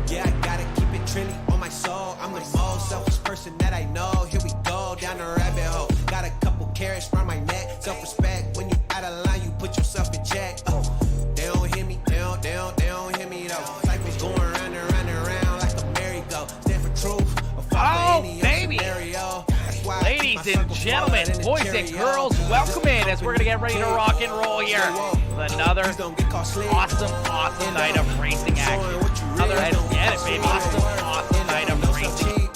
Yeah, I gotta keep it trendy on my soul. I'm the most selfish person that I know. Here we go, down the rabbit hole. Got a couple carrots round my neck. Self-respect, when you out of line, you put yourself in check. They don't hear me, they don't hear me though. Cycles going round and round and round like a merry-go. Stand for truth, or fall for any baby. scenario. Ladies and gentlemen, boys and girls, welcome in as we're going to get ready to rock and roll here with another awesome night of racing action. Let's get it, baby. Awesome night of racing.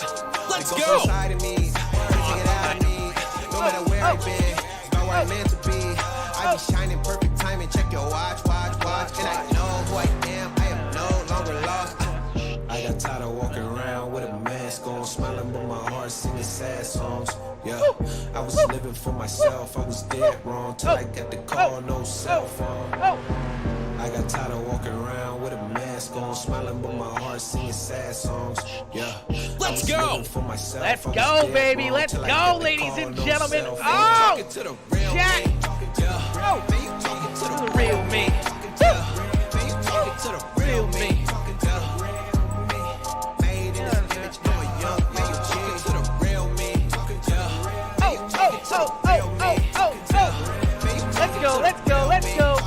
Let's go! No matter where I've been, it's about where I'm meant to be. I be shining perfect time and check your watch. And I know who I am, I am no longer lost. I got tired of walking around with a mask on, smiling but my heart singing sad songs. Yeah, I was living for myself, I was dead wrong till I got the call, no cell phone. I got tired of walking around with a mask on, smiling but my heart singing sad songs. Yeah, let's go. Let's go, baby. Let's go, ladies and gentlemen. Oh, Jack. Oh, to the real me. To the real me. Let's go.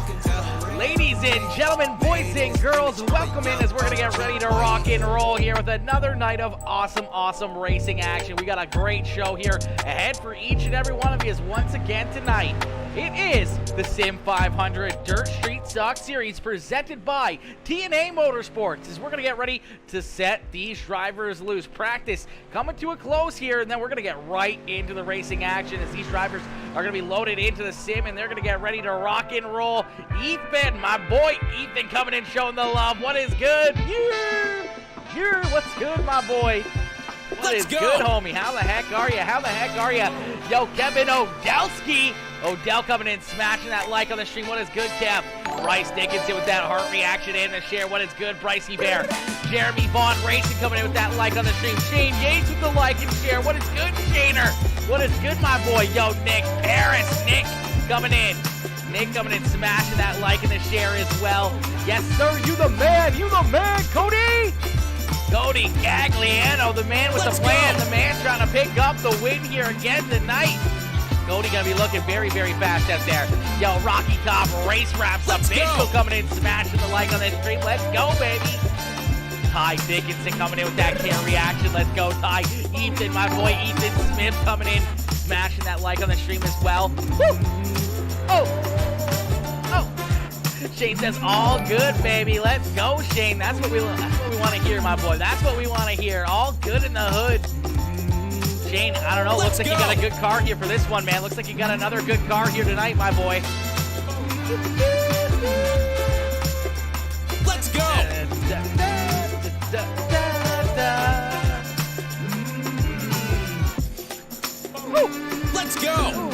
Ladies and gentlemen, boys and girls, welcome in as we're going to get ready to rock and roll here with another night of awesome racing action. We got a great show here ahead for each and every one of you once again tonight. It is the SIM500 Dirt Street Stock Series presented by T&A Motorsports as we're going to get ready to set these drivers loose. Practice coming to a close here, and then we're going to get right into the racing action as these drivers are going to be loaded into the sim, and they're going to get ready to rock and roll. Ethan, my boy Ethan, coming in showing the love. What is good? Yeah, what's good, my boy? What is good, homie? How the heck are you? Yo, Kevin Odelski. Odell coming in, smashing that like on the stream. What is good, Kev? Bryce Dickinson with that heart reaction and the share. What is good, Brycey Bear? Jeremy Vaughn Racing coming in with that like on the stream. Shane Yates with the like and share. What is good, Shaner? What is good, my boy? Yo, Nick Paris. Nick coming in. Smashing that like and the share as well. Yes, sir. You the man, Cody. Cody Gagliano, the man with the plan. The man trying to pick up the win here again tonight. Cody gonna be looking very fast out there. Yo, Rocky Top race wraps up. Mitchell coming in, smashing the like on this stream. Let's go, baby. Ty Dickinson coming in with that care reaction. Let's go, Ty. Ethan, my boy Ethan Smith coming in, smashing that like on the stream as well. Woo! Oh. Shane says, all good, baby. Let's go, Shane. That's what we want to hear, my boy. That's what we want to hear. All good in the hood. Shane, I don't know. Looks like you got a good car here for this one, man. Looks like you got another good car here tonight, my boy. Let's go. Let's go.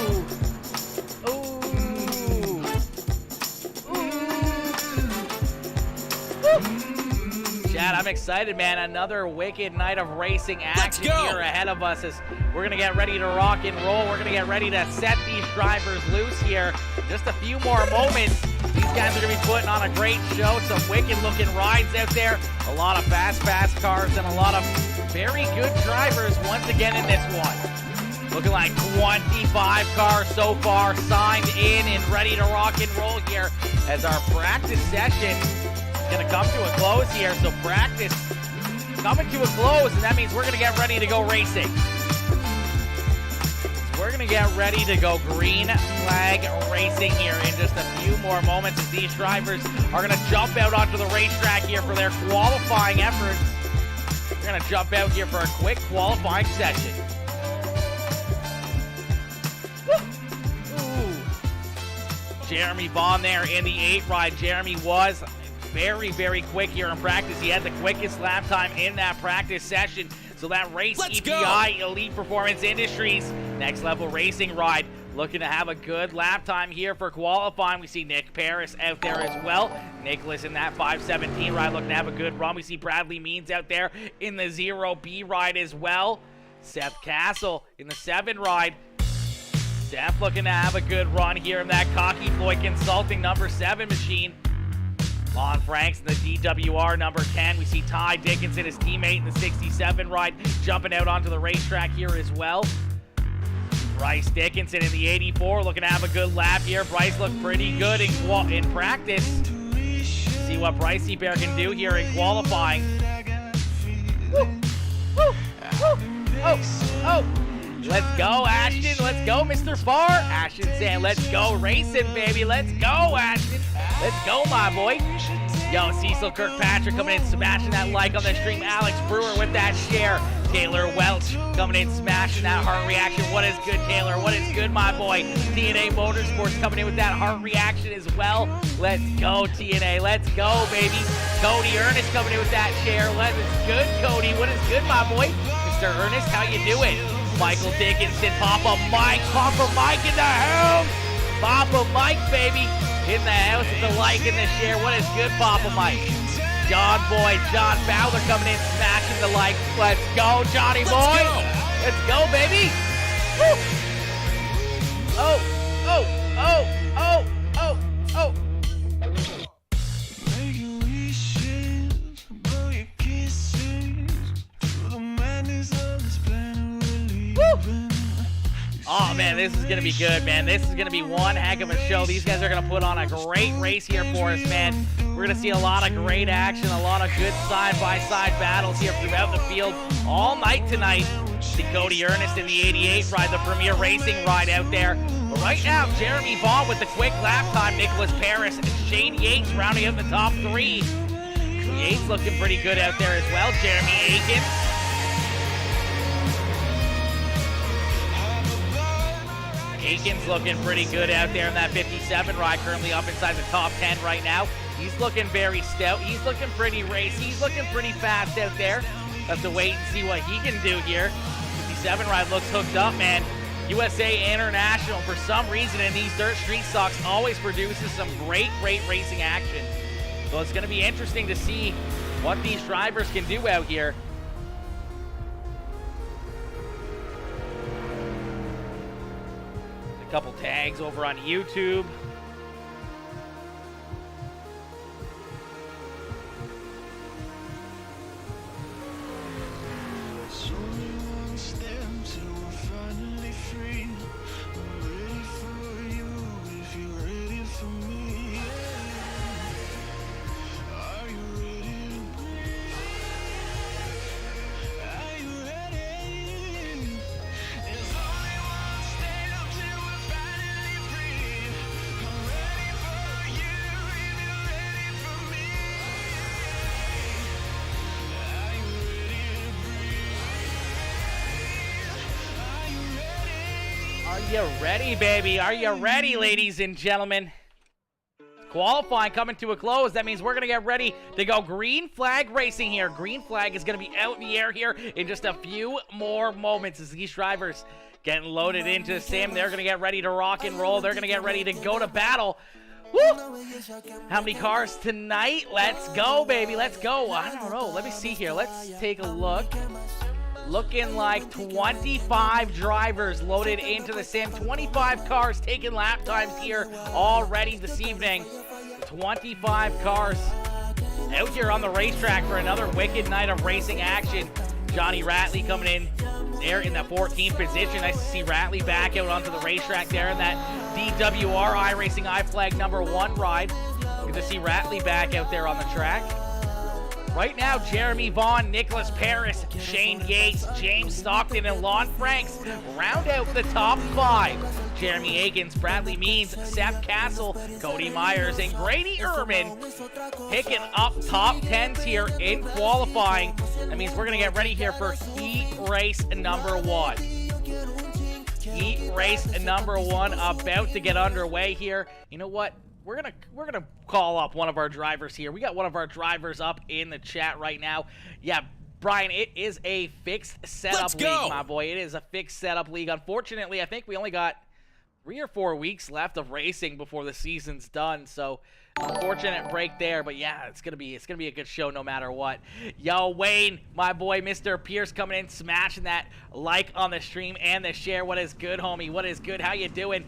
Chad, I'm excited, man. Another wicked night of racing action here ahead of us as we're going to get ready to rock and roll. We're going to get ready to set these drivers loose here. Just a few more moments. These guys are going to be putting on a great show. Some wicked-looking rides out there. A lot of fast cars and a lot of very good drivers once again in this one. Looking like 25 cars so far signed in and ready to rock and roll here as our practice session going to come to a close here. So practice coming to a close, and that means we're going to get ready to go racing. We're going to get ready to go green flag racing here in just a few more moments as these drivers are going to jump out onto the racetrack here for their qualifying efforts. We're going to jump out here for a quick qualifying session. Jeremy Vaughn there in the 8 ride. Jeremy was very quick here in practice. He had the quickest lap time in that practice session. So that race EPI Elite Performance Industries Next Level Racing ride looking to have a good lap time here for qualifying. We see Nick Paris out there as well. Nicholas in that 517 ride looking to have a good run. We see Bradley Means out there in the 0B ride as well. Seth Castle in the 7 ride. Seth looking to have a good run here in that Cocky Floyd Consulting number 7 machine. Lon Franks in the DWR number 10. We see Ty Dickinson, his teammate in the 67 ride, jumping out onto the racetrack here as well. Bryce Dickinson in the 84 looking to have a good lap here. Bryce looked pretty good in practice. See what Brycey Bear can do here in qualifying. Woo, woo, woo. Oh. Let's go, Ashton. Let's go, Mr. Farr. Ashton saying, let's go racing, baby. Let's go, Ashton. Let's go, my boy. Yo, Cecil Kirkpatrick coming in, smashing that like on the stream. Alex Brewer with that share. Taylor Welch coming in, smashing that heart reaction. What is good, Taylor? What is good, my boy? T&A Motorsports coming in with that heart reaction as well. Let's go, T&A. Let's go, baby. Cody Ernest coming in with that share. What is good, Cody? What is good, my boy? Mr. Ernest, how you doing? Michael Dickinson, Papa Mike in the house. Papa Mike, baby, in the house with the like and the share. What is good, Papa Mike? John Boyd, John Fowler coming in, smashing the like. Let's go, Johnny Boy. Let's go, baby. Woo. Oh. Oh, man, this is going to be good, man. This is going to be one heck of a show. These guys are going to put on a great race here for us, man. We're going to see a lot of great action, a lot of good side-by-side battles here throughout the field all night tonight. See Cody Ernest in the 88 ride, the Premier Racing ride out there. But right now, Jeremy Vaughn with the quick lap time, Nicholas Paris, and Shane Yates rounding out the top three. Yates looking pretty good out there as well. Jeremy Aiken. Aiken's looking pretty good out there in that 57 ride, currently up inside the top 10 right now. He's looking very stout. He's looking pretty racy. He's looking pretty fast out there. Have to wait and see what he can do here. 57 ride looks hooked up, man. USA International, for some reason in these dirt street stocks, always produces some great racing action. So it's going to be interesting to see what these drivers can do out here. A couple tags over on YouTube. Are you ready, baby? Are you ready, ladies and gentlemen? Qualifying coming to a close. That means we're going to get ready to go green flag racing here. Green flag is going to be out in the air here in just a few more moments as these drivers getting loaded into the sim. They're going to get ready to rock and roll. They're going to get ready to go to battle. Woo! How many cars tonight? Let's go, baby. Let's go. I don't know. Let me see here. Let's take a look. Looking like 25 drivers loaded into the sim. 25 cars taking lap times here already this evening. 25 cars out here on the racetrack for another wicked night of racing action. Johnny Ratley coming in there in the 14th position. Nice to see Ratley back out onto the racetrack there in that DWR iRacing iFlag #1 ride. Good to see Ratley back out there on the track. Right now, Jeremy Vaughn, Nicholas Paris, Shane Yates, James Stockton, and Lon Franks round out the top 5. Jeremy Akins, Bradley Means, Seth Castle, Cody Myers, and Grady Ehrman picking up top 10s here in qualifying. That means we're going to get ready here for heat race #1. Heat race #1 about to get underway here. You know what? We're gonna call up one of our drivers here. We got one of our drivers up in the chat right now. Yeah, Brian, it is a fixed setup league, my boy. It is a fixed setup league. Unfortunately, I think we only got 3 or 4 weeks left of racing before the season's done. So, unfortunate break there. But yeah, it's gonna be a good show no matter what. Yo, Wayne, my boy, Mr. Pierce coming in, smashing that like on the stream and the share. What is good, homie? What is good? How you doing?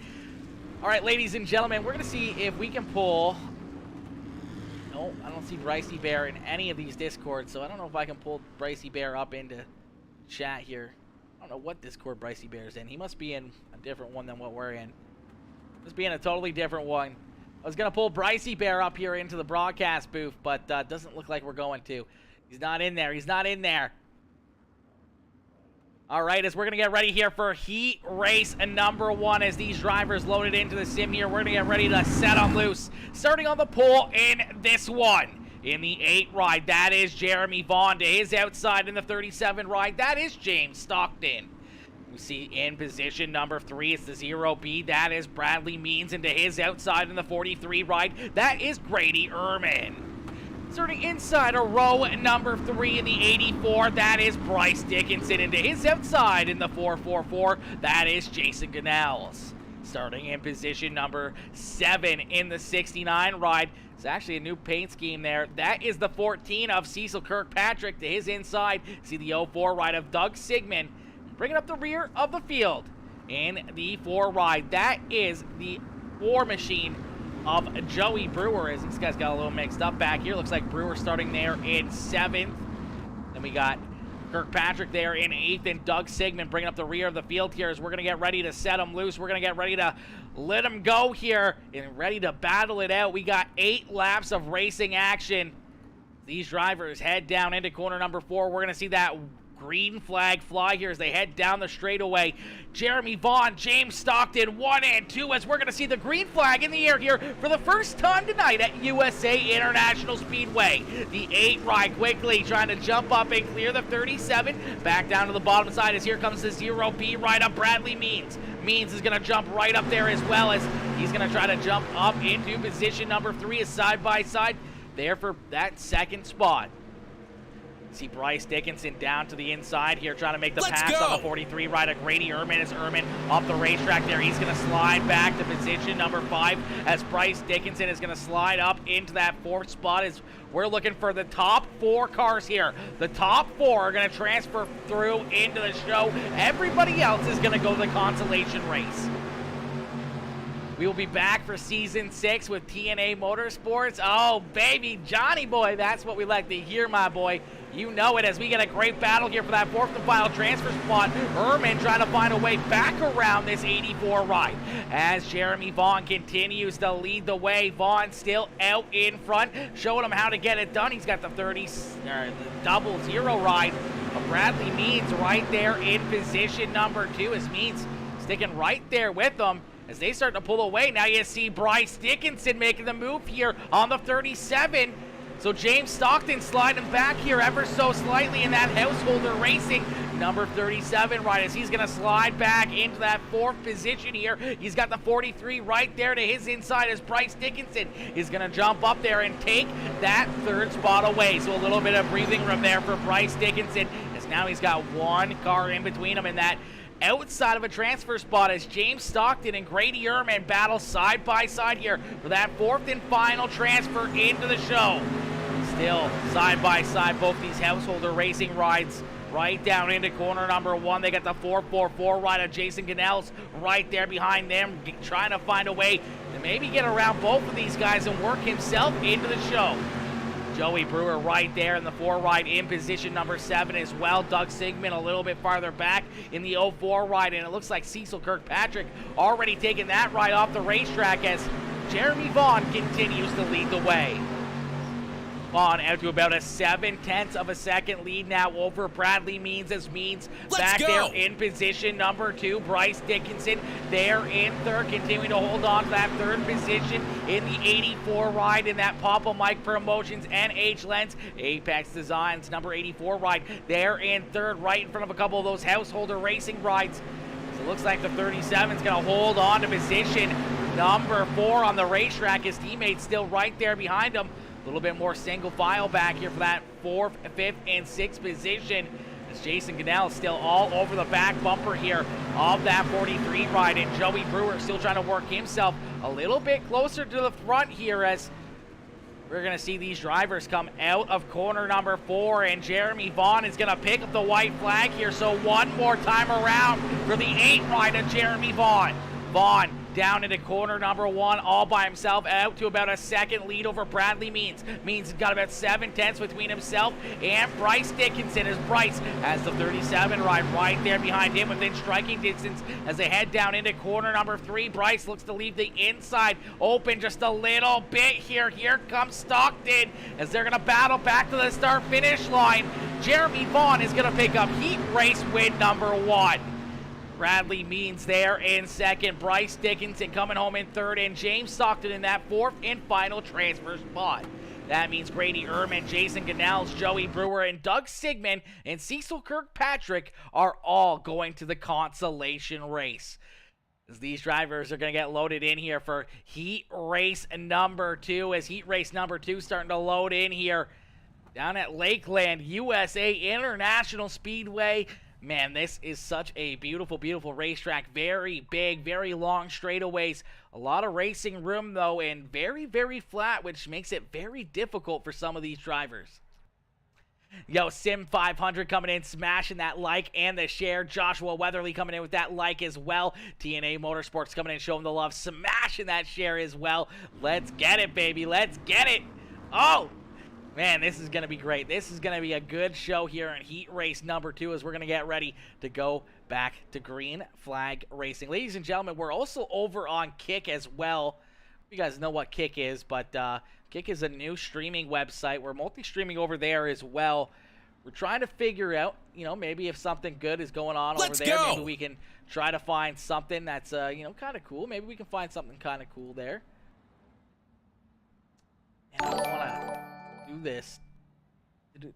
All right, ladies and gentlemen, we're going to see if we can pull... No, I don't see Brycey Bear in any of these Discords, so I don't know if I can pull Brycey Bear up into chat here. I don't know what Discord Brycey Bear's in. He must be in a different one than what we're in. Must be in a totally different one. I was going to pull Brycey Bear up here into the broadcast booth, but doesn't look like we're going to. He's not in there. He's not in there. All right, as we're going to get ready here for heat race number 1 as these drivers loaded into the sim here. We're going to get ready to set them loose. Starting on the pole in this one. In the 8 ride, that is Jeremy Vaughn. To his outside in the 37 ride, that is James Stockton. We see in position number 3, it's the 0B. That is Bradley Means. And to his outside in the 43 ride, that is Grady Ehrman. Starting inside of row number 3 in the 84, that is Bryce Dickinson. And to his outside in the 444, that is Jason Ganells. Starting in position number 7 in the 69 ride, it's actually a new paint scheme there. That is the 14 of Cecil Kirkpatrick. To his inside, see the 04 ride of Doug Sigmund. Bringing up the rear of the field in the 4 ride, that is the War Machine of Joey Brewer, as these guys got a little mixed up back here. Looks like Brewer starting there in 7th. Then we got Kirkpatrick there in 8th, and Doug Sigmund bringing up the rear of the field here as we're going to get ready to set them loose. We're going to get ready to let them go here and ready to battle it out. We got 8 laps of racing action. These drivers head down into corner number 4. We're going to see that green flag fly here as they head down the straightaway. Jeremy Vaughn, James Stockton, 1 and 2 as we're going to see the green flag in the air here for the first time tonight at USA International Speedway. The 8 ride quickly trying to jump up and clear the 37. Back down to the bottom side as here comes the 0B ride of Bradley Means. Means is going to jump right up there as well as he's going to try to jump up into position number 3 as side by side there for that second spot. See Bryce Dickinson down to the inside here, trying to make the pass on the 43 ride of Grady Ehrman. As Ehrman off the racetrack there, he's going to slide back to position number 5 as Bryce Dickinson is going to slide up into that 4th spot as we're looking for the top 4 cars here. The top 4 are going to transfer through into the show. Everybody else is going to go to the consolation race. We will be back for Season 6 with T&A Motorsports. Oh, baby, Johnny boy, that's what we like to hear, my boy. You know it as we get a great battle here for that 4th and final transfer spot. Ehrman trying to find a way back around this 84 ride. As Jeremy Vaughn continues to lead the way. Vaughn still out in front, showing him how to get it done. He's got the 00 ride of Bradley Means right there in position number 2 as Means sticking right there with them. As they start to pull away, now you see Bryce Dickinson making the move here on the 37. So James Stockton sliding back here ever so slightly in that Householder Racing number 37 ride as he's going to slide back into that 4th position here. He's got the 43 right there to his inside as Bryce Dickinson is going to jump up there and take that 3rd spot away. So a little bit of breathing room there for Bryce Dickinson as now he's got 1 car in between him in that outside of a transfer spot as James Stockton and Grady Ehrman battle side by side here for that 4th and final transfer into the show. Still side by side, both these Householder Racing rides right down into corner number 1. They got the 444 ride of Jason Ganells right there behind them, trying to find a way to maybe get around both of these guys and work himself into the show. Joey Brewer right there in the 4 ride in position number 7 as well. Doug Sigmund a little bit farther back in the 04 ride, and it looks like Cecil Kirkpatrick already taking that ride off the racetrack as Jeremy Vaughn continues to lead the way. Vaughn out to about a 0.7 of a second lead now over Bradley Means as Means back there in position number 2. Bryce Dickinson there in 3rd, continuing to hold on to that 3rd position in the 84 ride in that Papa Mike Promotions NH Lens Apex Designs number 84 ride there in 3rd, right in front of a couple of those Householder Racing rides. So it looks like the 37 is going to hold on to position number 4 on the racetrack. His teammates still right there behind him. A little bit more single file back here for that 4th, 5th, and 6th position. As Jason Ganells still all over the back bumper here of that 43 ride. And Joey Brewer still trying to work himself a little bit closer to the front here as we're going to see these drivers come out of corner number 4. And Jeremy Vaughn is going to pick up the white flag here. So one more time around for the 8 ride of Jeremy Vaughn. Vaughn down into corner number 1 all by himself, out to about a second lead over Bradley Means. Means he's got about 7/10 between himself and Bryce Dickinson, as Bryce has the 37 ride right there behind him within striking distance as they head down into corner number 3. Bryce looks to leave the inside open just a little bit here. Here comes Stockton as they're going to battle back to the start-finish line. Jeremy Vaughn is going to pick up heat race win number 1. Bradley Means there in second, Bryce Dickinson coming home in third, and James Stockton in that 4th and final transfer spot. That means Grady Ehrman, Jason Ganells, Joey Brewer, and Doug Sigmund and Cecil Kirkpatrick are all going to the consolation race. As these drivers are going to get loaded in here for heat race number 2, as heat race number 2 starting to load in here down at Lakeland USA International Speedway. Man, this is such a beautiful, beautiful racetrack. Very big, very long straightaways. A lot of racing room, though, and very, very flat, which makes it very difficult for some of these drivers. Yo, SIM500 coming in, smashing that like and the share. Joshua Weatherly coming in with that like as well. T&A Motorsports coming in, showing the love, smashing that share as well. Let's get it, baby. Let's get it. Oh! Man, this is going to be great. This is going to be a good show here in heat race number 2 as we're going to get ready to go back to green flag racing. Ladies and gentlemen, we're also over on Kick as well. You guys know what Kick is, but Kick is a new streaming website. We're multi-streaming over there as well. We're trying to figure out, you know, maybe if something good is going on over there, maybe we can try to find something that's, you know, kind of cool. Maybe we can find something kind of cool there. And I want to do this. Let's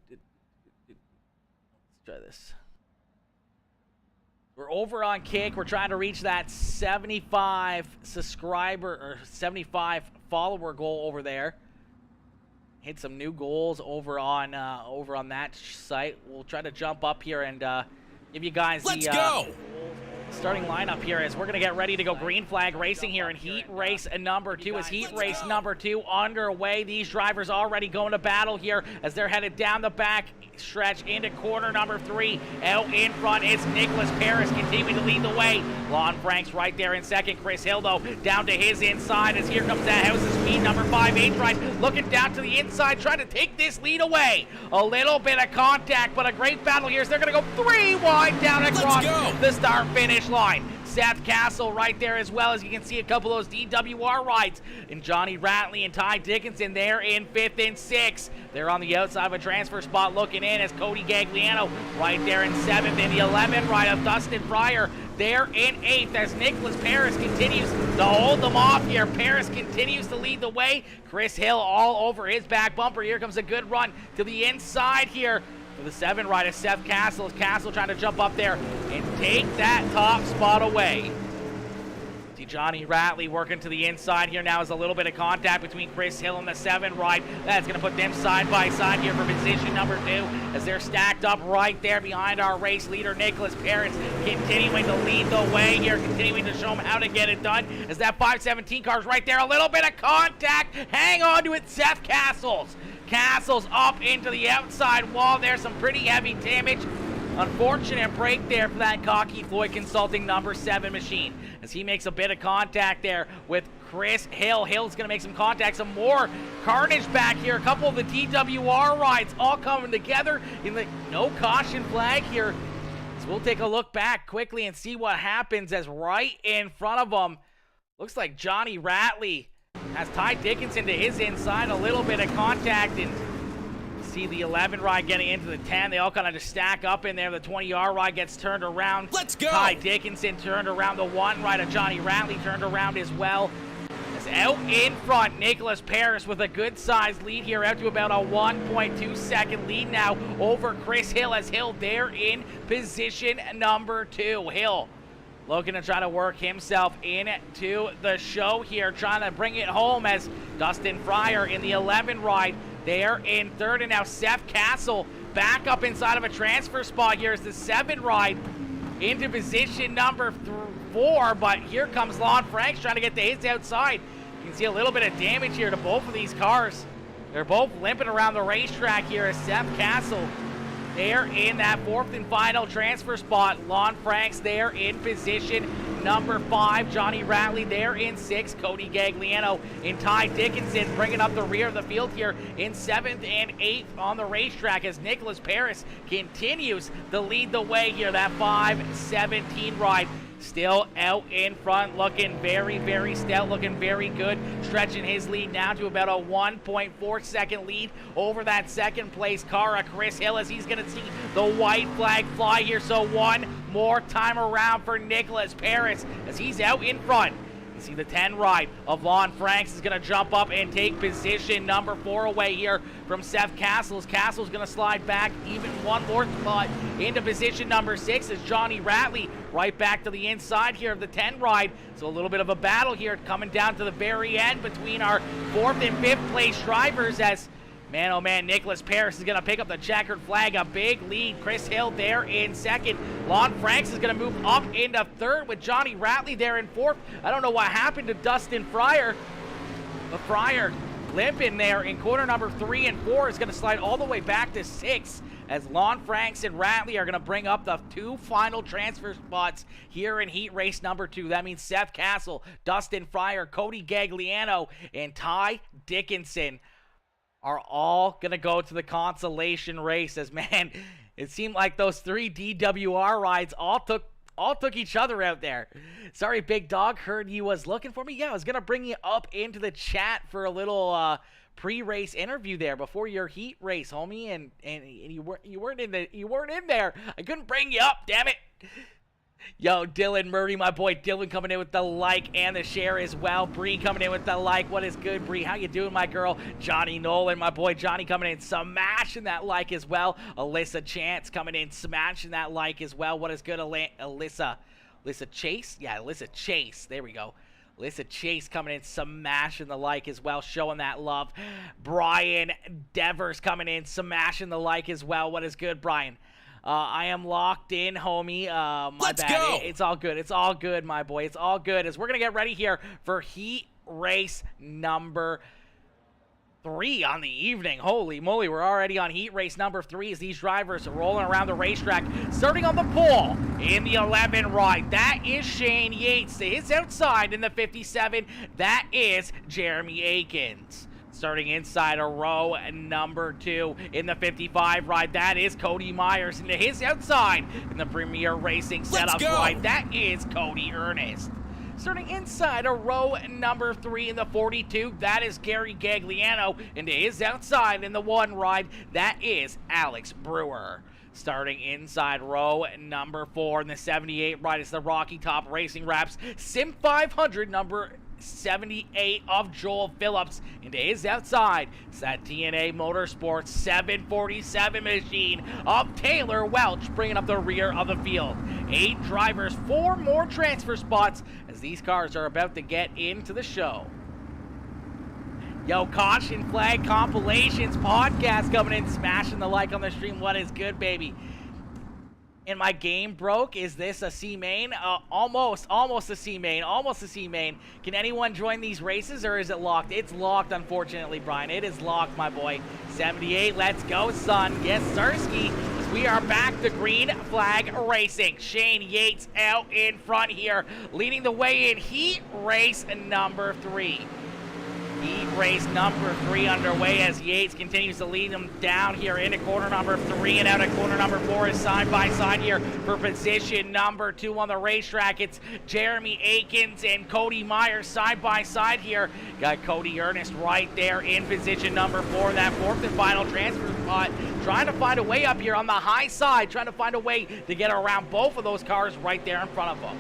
try this. We're over on Kick. We're trying to reach that 75 subscriber or 75 follower goal over there. Hit some new goals over on that site. We'll try to jump up here and give you guys the starting lineup here as we're going to get ready to go green flag racing here in heat race number 2. As heat race number 2 underway, these drivers already going to battle here as they're headed down the back stretch into corner number 3. Out in front, it's Nicholas Paris continuing to lead the way. Lon Franks right there in second. Chris Hill, though, down to his inside as here comes that House of Speed number 5 H-Ride, looking down to the inside, trying to take this lead away. A little bit of contact, but a great battle here as they're going to go 3 wide down across the start-finish line. Seth Castle right there as well, as you can see a couple of those DWR rides. And Johnny Ratley and Ty Dickinson there in 5th and 6th. They're on the outside of a transfer spot looking in as Cody Gagliano right there in 7th. And the 11th ride of Dustin Fryer there in 8th as Nicholas Paris continues to hold them off here. Paris continues to lead the way. Chris Hill all over his back bumper. Here comes a good run to the inside here for the 7 ride of Seth Castle. Castle trying to jump up there and take that top spot away. See Johnny Ratley working to the inside here now as a little bit of contact between Chris Hill and the 7 ride. That's going to put them side by side here for position number 2 as they're stacked up right there behind our race leader Nicholas Paris, continuing to lead the way here, continuing to show them how to get it done as that 517 car's right there. A little bit of contact. Hang on to it, Seth Castles. Castles up into the outside wall there. Some pretty heavy damage. Unfortunate break there for that Cocky Floyd Consulting number 7 machine as he makes a bit of contact there with Chris Hill. Hill's going to make some contact. Some more carnage back here. A couple of the DWR rides all coming together in the no caution flag here. So we'll take a look back quickly and see what happens as right in front of them, looks like Johnny Ratley has Ty Dickinson to his inside. A little bit of contact, and see the 11 ride getting into the 10. They all kind of just stack up in there. The 20R ride gets turned around. Let's go! Ty Dickinson turned around. The 1 ride of Johnny Ratley turned around as well. As out in front, Nicholas Paris with a good sized lead here, out to about a 1.2 second lead now over Chris Hill, as Hill there in position number 2. Hill looking to try to work himself into the show here, trying to bring it home as Dustin Fryer in the 11 ride there in 3rd. And now Seth Castle back up inside of a transfer spot here as the 7 ride into position number 4. But here comes Lon Franks trying to get to his outside. You can see a little bit of damage here to both of these cars. They're both limping around the racetrack here as Seth Castle there in that 4th and final transfer spot. Lon Franks there in position number 5, Johnny Ratley there in 6th. Cody Gagliano and Ty Dickinson bringing up the rear of the field here in 7th and 8th on the racetrack as Nicholas Paris continues to lead the way here. That 5:17 ride still out in front, looking very, very stout, looking very good, stretching his lead now to about a 1.4 second lead over that second place car, Chris Hill, as he's going to see the white flag fly here. So one more time around for Nicholas Paris as he's out in front. You see the 10 ride of Lon Franks is going to jump up and take position number 4 away here from Seth Castles. Castles going to slide back even one more spot into position number 6 as Johnny Ratley right back to the inside here of the 10 ride. So a little bit of a battle here coming down to the very end between our 4th and 5th place drivers as man, oh man, Nicholas Paris is going to pick up the checkered flag. A big lead. Chris Hill there in 2nd. Lon Franks is going to move up into 3rd with Johnny Ratley there in 4th. I don't know what happened to Dustin Fryer. But Fryer limping there in corner number 3 and 4 is going to slide all the way back to 6th as Lon Franks and Ratley are going to bring up the 2 final transfer spots here in heat race number 2. That means Seth Castle, Dustin Fryer, Cody Gagliano, and Ty Dickinson are all going to go to the consolation race as, man, it seemed like those 3 DWR rides all took each other out there. Sorry, Big Dog, heard you was looking for me. Yeah, I was going to bring you up into the chat for a little pre-race interview there before your heat race, homie, and you weren't in there. I couldn't bring you up, damn it. Yo, Dylan Murray, my boy Dylan coming in with the like and the share as well. Bree coming in with the like. What is good, Bree? How you doing, my girl? Johnny Nolan, my boy Johnny coming in, smashing that like as well. Alyssa Chance coming in, smashing that like as well. What is good, Alyssa Chase? Yeah, Alyssa Chase. There we go. Alyssa Chase coming in, smashing the like as well, showing that love. Brian Devers coming in, smashing the like as well. What is good, Brian? I am locked in, homie. Let's go. It's all good. It's all good, my boy. It's all good as we're going to get ready here for heat race number 3 on the evening. Holy moly, we're already on heat race number 3 as these drivers are rolling around the racetrack. Starting on the pole in the 11 ride, that is Shane Yates. To his outside in the 57, that is Jeremy Akins. Starting inside a row number 2 in the 55 ride, that is Cody Myers. And to his outside in the Premier Racing setup ride, that is Cody Ernest. Starting inside a row number 3 in the 42, that is Gary Gagliano. And to his outside in the 1 ride, that is Alex Brewer. Starting inside row number 4 in the 78 ride, is the Rocky Top Racing Wraps SIM500 number 78 of Joel Phillips. Into his outside, it's that T&A Motorsports 747 machine of Taylor Welch bringing up the rear of the field. 8 drivers, 4 more transfer spots as these cars are about to get into the show. Yo, Caution Flag Compilations podcast coming in, smashing the like on the stream. What is good, baby? And my game broke. Is this a C main? Almost a C main. Almost a C main. Can anyone join these races or is it locked? It's locked, unfortunately, Brian. It is locked, my boy. 78, let's go, son. Yes, Sirski. We are back to green flag racing. Shane Yates out in front here, leading the way in heat race number 3. Heat race number 3 underway as Yates continues to lead them down here into corner number 3 and out of corner number 4 is side by side here for position number 2 on the racetrack. It's Jeremy Akins and Cody Myers side by side here. Got Cody Ernest right there in position number 4, that 4th and final transfer spot. Trying to find a way up here on the high side, trying to find a way to get around both of those cars right there in front of them.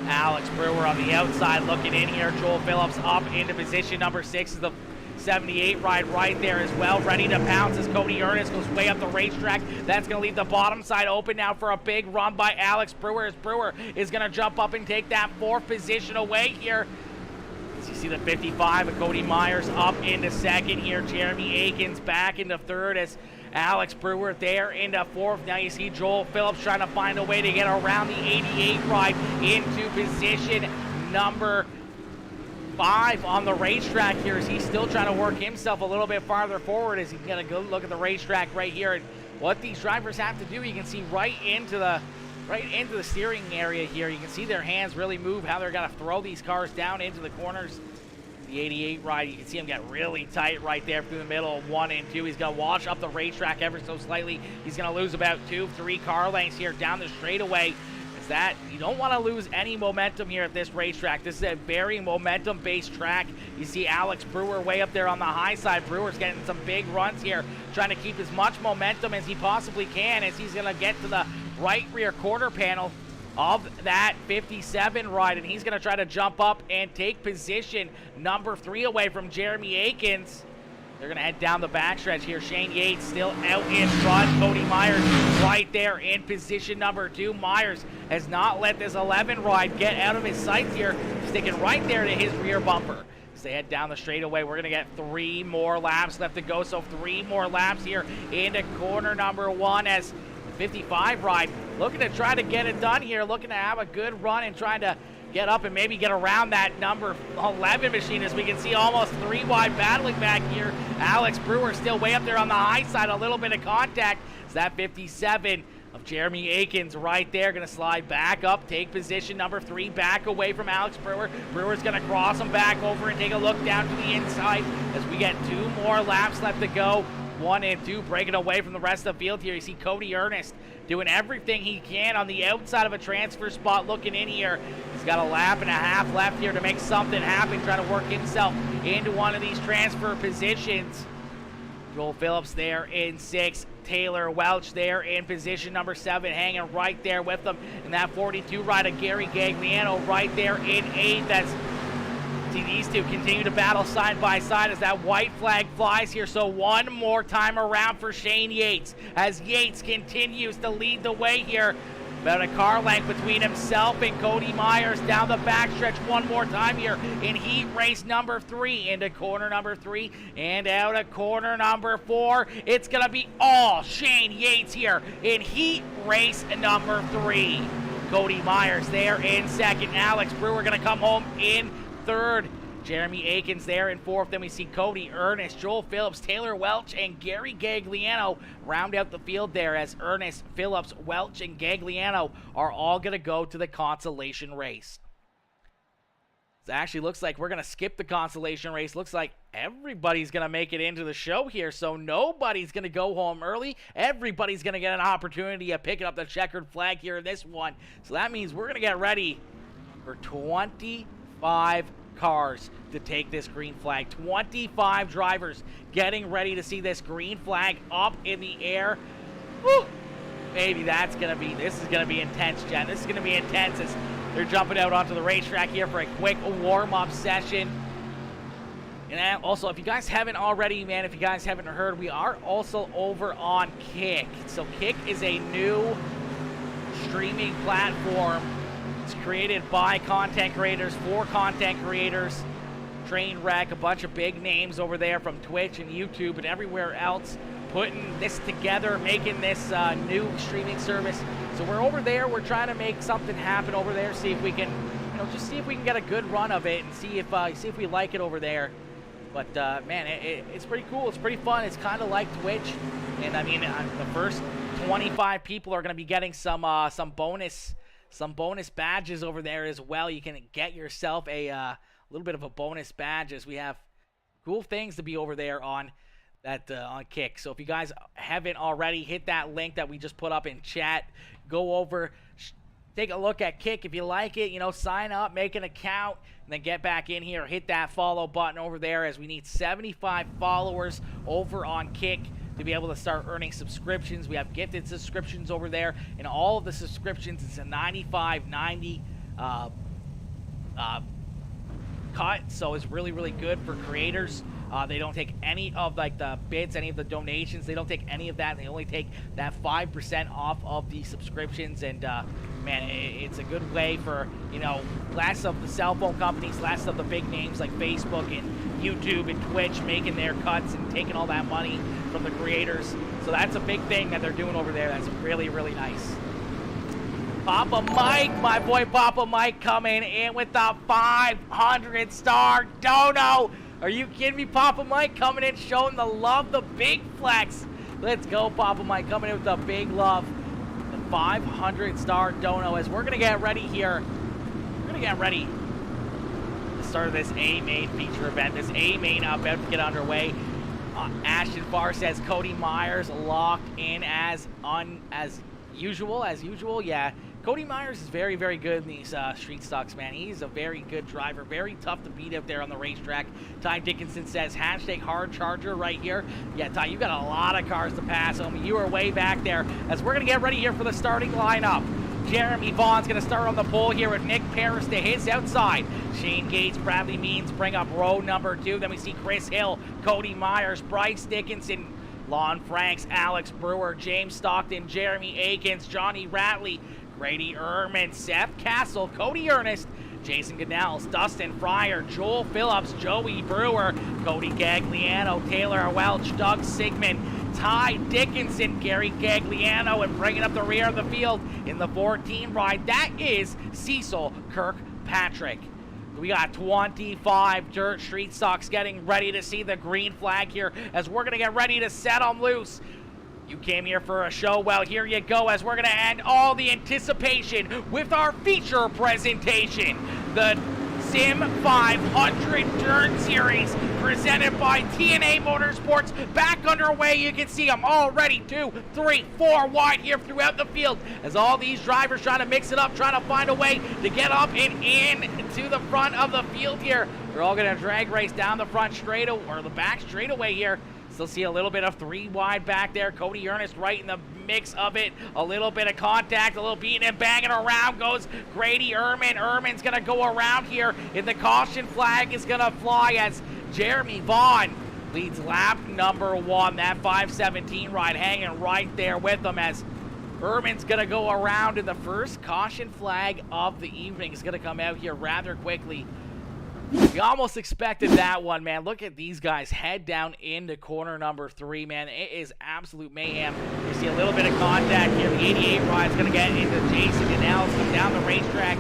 Alex Brewer on the outside looking in here. Joel Phillips up into position number 6 is the 78 ride right there as well. Ready to pounce as Cody Ernest goes way up the racetrack. That's going to leave the bottom side open now for a big run by Alex Brewer as Brewer is going to jump up and take that 4th position away here. As you see the 55 of Cody Myers up into 2nd here. Jeremy Akins back into 3rd as Alex Brewer there into 4th. Now you see Joel Phillips trying to find a way to get around the 88 ride into position number 5 on the racetrack here as he's still trying to work himself a little bit farther forward as he's going to go look at the racetrack right here. And what these drivers have to do, you can see right into the right into the steering area here. You can see their hands really move, how they're going to throw these cars down into the corners. The 88 ride, you can see him get really tight right there through the middle of 1 and 2. He's going to wash up the racetrack ever so slightly. He's going to lose about 2-3 car lengths here down the straightaway. That you don't want to lose any momentum here at this racetrack. This is a very momentum-based track. You see Alex Brewer way up there on the high side. Brewer's getting some big runs here, trying to keep as much momentum as he possibly can as he's going to get to the right rear quarter panel of that 57 ride, and he's going to try to jump up and take position number 3 away from Jeremy Akins. They're going to head down the backstretch here. Shane Yates still out in front. Cody Myers right there in position number 2. Myers has not let this 11 ride get out of his sights here, sticking right there to his rear bumper. As they head down the straightaway, we're going to get 3 more laps left to go. So 3 more laps here into corner number 1 as the 55 ride looking to try to get it done here, looking to have a good run and trying to get up and maybe get around that number 11 machine, as we can see almost 3 wide battling back here. Alex Brewer still way up there on the high side, a little bit of contact. It's that 57 of Jeremy Akins right there, going to slide back up, take position number 3, back away from Alex Brewer. Brewer's going to cross him back over and take a look down to the inside as we get 2 more laps left to go. 1 and 2 breaking away from the rest of the field here. You see Cody Ernest doing everything he can on the outside of a transfer spot, looking in here. He's got a lap and a half left here to make something happen, trying to work himself into one of these transfer positions. Joel Phillips there in 6. Taylor Welch there in position number 7, hanging right there with them. And that 42 rider, Gary Gagliano, right there in 8th. That's these two continue to battle side by side as that white flag flies here. So 1 more time around for Shane Yates as Yates continues to lead the way here. About a car length between himself and Cody Myers down the backstretch 1 more time here in heat race number 3 into corner number 3 and out of corner number 4. It's going to be all Shane Yates here in heat race number 3. Cody Myers there in 2nd. Alex Brewer going to come home in 3rd. Jeremy Akins there in 4th. Then we see Cody Ernest, Joel Phillips, Taylor Welch, and Gary Gagliano round out the field there as Ernest, Phillips, Welch, and Gagliano are all going to go to the consolation race. It actually looks like we're going to skip the consolation race. Looks like everybody's going to make it into the show here, so nobody's going to go home early. Everybody's going to get an opportunity of picking up the checkered flag here in this one. So that means we're going to get ready for 25 cars to take this green flag. 25 drivers getting ready to see this green flag up in the air. Woo! Maybe this is going to be intense, Jen. This is going to be intense as they're jumping out onto the racetrack here for a quick warm-up session. And also, if you guys haven't already, man, if you guys haven't heard, we are also over on Kick. So Kick is a new streaming platform. It's created by content creators for content creators. Trainwreck, a bunch of big names over there from Twitch and YouTube and everywhere else, putting this together, making this new streaming service. So we're over there. We're trying to make something happen over there. See if we can, just see if we can get a good run of it and see if we like it over there. But man, it's pretty cool. It's pretty fun. It's kind of like Twitch, and I mean, the first 25 people are going to be getting some bonus badges over there as well. You can get yourself a little bit of a bonus badge as we have cool things to be over there on that on Kick. So if you guys haven't already, hit that link that we just put up in chat. Go over, take a look at Kick. If you like it, sign up, make an account, and then get back in here. Hit that follow button over there as we need 75 followers over on Kick to be able to start earning subscriptions. We have gifted subscriptions over there, and all of the subscriptions, it's a $95.90 cut, so it's really, really good for creators. They don't take any of the bids, any of the donations. They don't take any of that. They only take that 5% off of the subscriptions. And man, it's a good way for less of the cell phone companies, less of the big names like Facebook and YouTube and Twitch making their cuts and taking all that money from the creators. So that's a big thing that they're doing over there. That's really, really nice. Papa Mike, my boy Papa Mike, coming in with the 500-star dono. Are you kidding me? Papa Mike coming in, showing the love, the big flex. Let's go, Papa Mike, coming in with the big love. The 500 star dono as we're going to get ready here. We're going to get ready to start this A-Main feature event. This A-Main about to get underway. Ashton Farr says Cody Myers locked in as usual. Yeah, Cody Myers is very, very good in these street stocks, man. He's a very good driver, very tough to beat out there on the racetrack. Ty Dickinson says hashtag hard charger right here. Yeah, Ty, you got a lot of cars to pass, homie. You are way back there as we're gonna get ready here for the starting lineup. Jeremy Vaughn's going to start on the pole here with Nick Paris to his outside. Shane Gates, Bradley Means bring up row number 2. Then we see Chris Hill, Cody Myers, Bryce Dickinson, Lon Franks, Alex Brewer, James Stockton, Jeremy Akins, Johnny Ratley, Grady Ehrman, Seth Castle, Cody Ernest, Jason Goodnells, Dustin Fryer, Joel Phillips, Joey Brewer, Cody Gagliano, Taylor Welch, Doug Sigmund, Ty Dickinson, Gary Gagliano, and bringing up the rear of the field in the 14 ride, that is Cecil Kirkpatrick. We got 25 dirt street stocks getting ready to see the green flag here as we're going to get ready to set them loose. You came here for a show, well, here you go as we're going to end all the anticipation with our feature presentation. The SIM500 Dirt Series presented by T&A Motorsports back underway. You can see them already 2, 3, 4 wide here throughout the field as all these drivers trying to mix it up, trying to find a way to get up and in to the front of the field here. They're all going to drag race down the front straight or the back straightaway here. Still see a little bit of 3 wide back there. Cody Ernest right in the mix of it. A little bit of contact, a little beating and banging around goes Grady Ehrman. Ehrman's going to go around here, and the caution flag is going to fly as Jeremy Vaughn leads lap number 1. That 517 ride hanging right there with him as Ehrman's going to go around, and the first caution flag of the evening is going to come out here rather quickly. We almost expected that one, man. Look at these guys head down into corner number 3, man. It is absolute mayhem. You see a little bit of contact here. The 88 ride is going to get into Jason Goodnells, come down the racetrack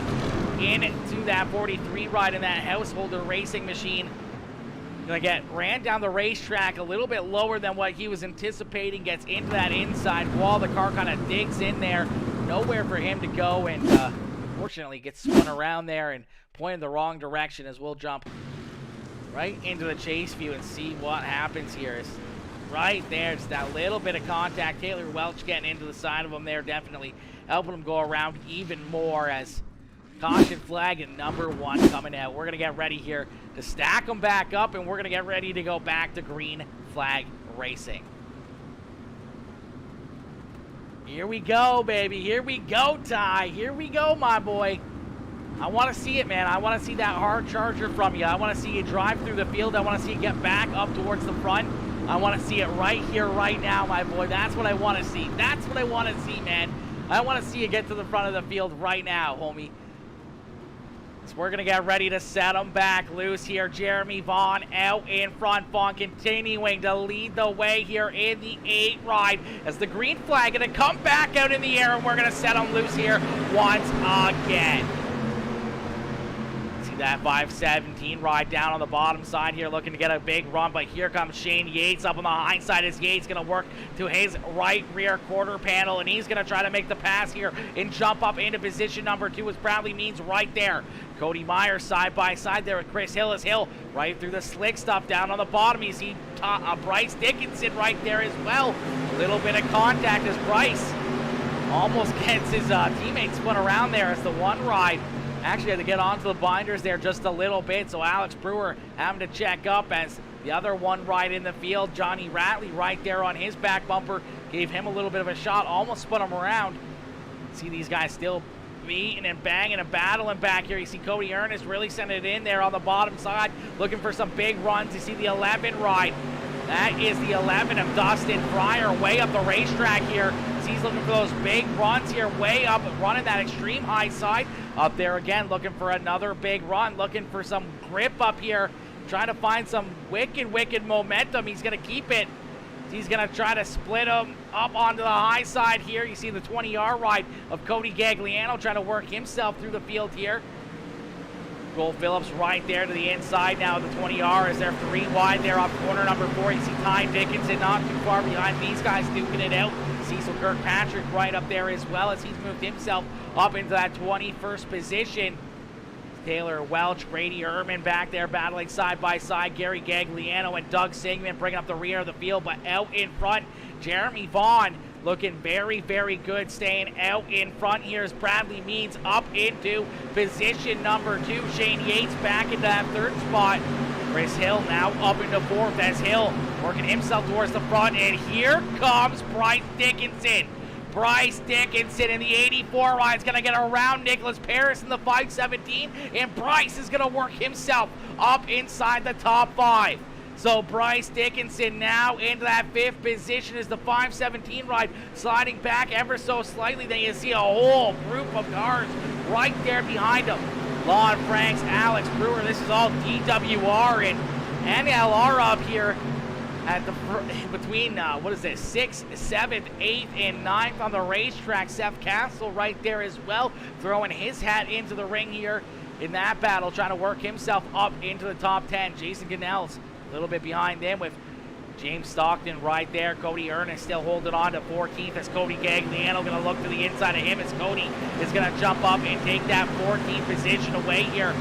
into that 43 ride in that householder racing machine. Going to get ran down the racetrack a little bit lower than what he was anticipating. Gets into that inside wall. The car kind of digs in there. Nowhere for him to go, and fortunately gets spun around there and pointed the wrong direction as we'll jump right into the chase view and see what happens here. It's right there, it's that little bit of contact. Taylor Welch getting into the side of him there, definitely helping him go around even more as caution flag and number 1 coming out. We're going to get ready here to stack them back up, and we're going to get ready to go back to green flag racing. Here we go, baby. Here we go, Ty. Here we go, my boy. I want to see it, man. I want to see that hard charger from you. I want to see you drive through the field. I want to see you get back up towards the front. I want to see it right here, right now, my boy. That's what I want to see. That's what I want to see, man. I want to see you get to the front of the field right now, homie. So we're going to get ready to set them back loose here. Jeremy Vaughn out in front. Vaughn continuing to lead the way here in the 8 ride as the green flag going to come back out in the air, and we're going to set them loose here once again. See that 517 ride down on the bottom side here, looking to get a big run, but here comes Shane Yates up on the high side as Yates going to work to his right rear quarter panel, and he's going to try to make the pass here and jump up into position number 2 as Bradley Means right there. Cody Myers side by side there with Chris Hill as Hill right through the slick stuff down on the bottom. You see Bryce Dickinson right there as well. A little bit of contact as Bryce almost gets his teammate spun around there as the 1 ride actually had to get onto the binders there just a little bit. So Alex Brewer having to check up as the other 1 ride in the field. Johnny Ratley right there on his back bumper gave him a little bit of a shot, almost spun him around. See these guys still beating and banging and battling back here. You see Cody Ernest really sending it in there on the bottom side, looking for some big runs. You see the 11 ride. That is the 11 of Dustin Fryer way up the racetrack here. So he's looking for those big runs here, way up, running that extreme high side. Up there again, looking for another big run, looking for some grip up here, trying to find some wicked momentum. He's going to keep it. He's going to try to split him up onto the high side here. You see the 20R ride of Cody Gagliano trying to work himself through the field here. Joel Phillips right there to the inside now of the 20R as they're 3 wide there off corner number 4. You see Ty Dickinson not too far behind. These guys duking it out. Cecil Kirkpatrick right up there as well as he's moved himself up into that 21st position. Taylor Welch, Grady Ehrman back there battling side by side. Gary Gagliano and Doug Sigmund bringing up the rear of the field, but out in front, Jeremy Vaughn looking very, very good, staying out in front here as Bradley Means up into position number 2. Shane Yates back into that 3rd spot. Chris Hill now up into 4th as Hill working himself towards the front, and here comes Bryce Dickinson. Bryce Dickinson in the 84 ride is going to get around Nicholas Paris in the 517, and Bryce is going to work himself up inside the top 5. So Bryce Dickinson now into that 5th position as the 517 ride sliding back ever so slightly. Then you see a whole group of cars right there behind him. Lon Franks, Alex Brewer, this is all DWR and NLR up here at the between what is this, 6th, 7th, 8th, and 9th on the racetrack. Seth Castle right there as well, throwing his hat into the ring here in that battle, trying to work himself up into the top 10. Jason Gunnell's a little bit behind them with James Stockton right there. Cody Ernest still holding on to 14th as Cody Gagliano going to look to the inside of him as Cody is going to jump up and take that 14th position away here.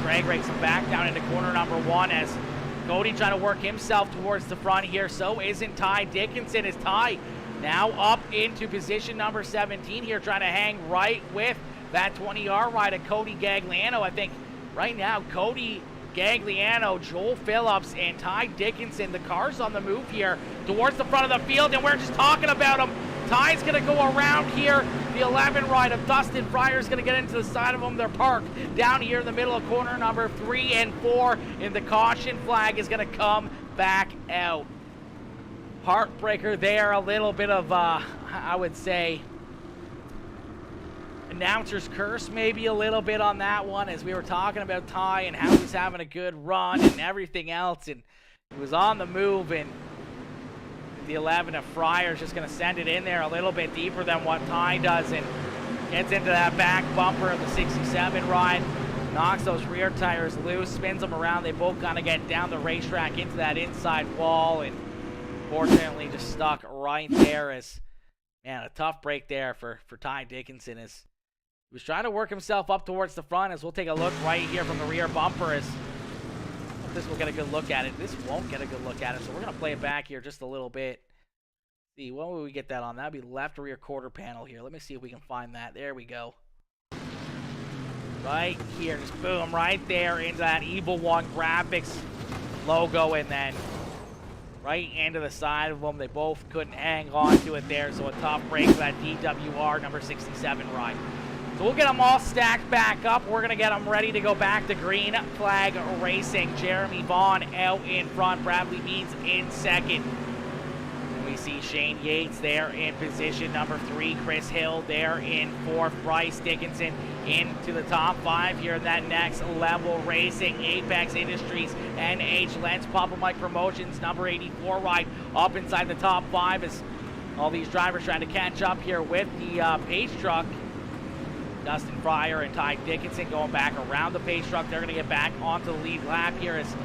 Drag rakes him back down into corner number 1 as Cody trying to work himself towards the front here. So isn't Ty Dickinson, as Ty now up into position number 17 here, trying to hang right with that 20R ride of Cody Gagliano. I think right now Cody Gagliano, Joel Phillips, and Ty Dickinson, the cars on the move here towards the front of the field, and we're just talking about them. Ty's going to go around here. The 11 ride of Dustin Fryer is going to get into the side of them. They're parked down here in the middle of corner number 3 and 4, and the caution flag is going to come back out. Heartbreaker there, a little bit of, I would say, announcer's curse maybe a little bit on that one, as we were talking about Ty and how he's having a good run and everything else, and he was on the move, and the 11 of Fryer's just going to send it in there a little bit deeper than what Ty does, and gets into that back bumper of the 67 ride, knocks those rear tires loose, spins them around. They both kind of get down the racetrack into that inside wall, and fortunately just stuck right there. As, man, a tough break there for Ty Dickinson, as he was trying to work himself up towards the front. As we'll take a look right here from the rear bumper, as this will get a good look at it. This won't get a good look at it, so we're going to play it back here just a little bit. See, when will we get that on? That would be left rear quarter panel here. Let me see if we can find that. There we go. Right here, just boom, right there into that Evil One Graphics logo, and then right into the side of them. They both couldn't hang on to it there, so a tough break for that DWR number 67 ride. So we'll get them all stacked back up. We're going to get them ready to go back to green flag racing. Jeremy Vaughn out in front. Bradley Means in second. And we see Shane Yates there in position number 3. Chris Hill there in 4th. Bryce Dickinson into the top 5 here in that next level racing. Apex Industries, NH Lens, Papa Mike Promotions, number 84 ride up inside the top 5 as all these drivers trying to catch up here with the pace truck. Dustin Fryer and Ty Dickinson going back around the pace truck. They're going to get back onto the lead lap here as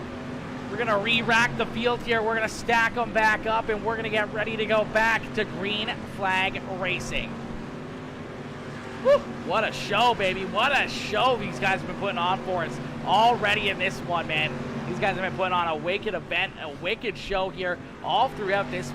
we're going to re-rack the field here. We're going to stack them back up, and we're going to get ready to go back to green flag racing. Woo, what a show, baby. What a show these guys have been putting on for us already in this one, man. These guys have been putting on a wicked event, a wicked show here all throughout this